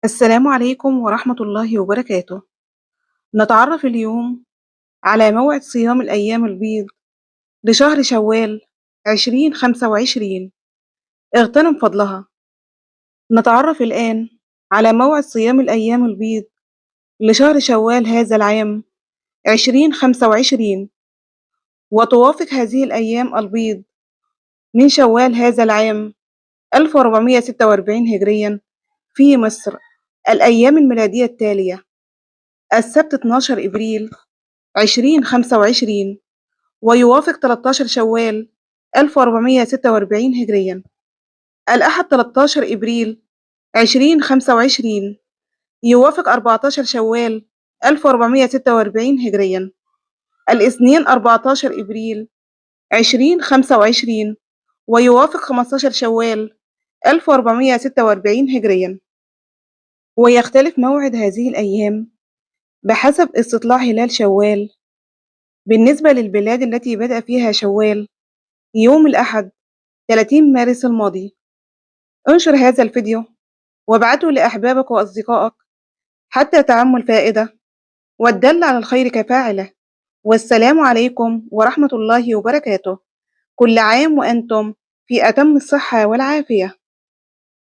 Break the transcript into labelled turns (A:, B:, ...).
A: السلام عليكم ورحمة الله وبركاته. نتعرف اليوم على موعد صيام الأيام البيض لشهر شوال 2025. اغتنم فضلها. نتعرف الآن على موعد صيام الأيام البيض لشهر شوال هذا العام 2025، وتوافق هذه الأيام البيض من شوال هذا العام 1446 هجريا في مصر الأيام الميلادية التالية: السبت 12 إبريل 2025، ويوافق 13 شوال 1446 هجريا. الأحد 13 إبريل 2025، يوافق 14 شوال 1446 هجريا. الاثنين 14 إبريل 2025، ويوافق 15 شوال 1446 هجريا. ويختلف موعد هذه الأيام بحسب استطلاع هلال شوال. بالنسبة للبلاد التي بدأ فيها شوال يوم الأحد 30 مارس الماضي، انشر هذا الفيديو وابعته لأحبابك وأصدقائك حتى تعم الفائدة والدل على الخير كفاعله. والسلام عليكم ورحمة الله وبركاته. كل عام وأنتم في أتم الصحة والعافية.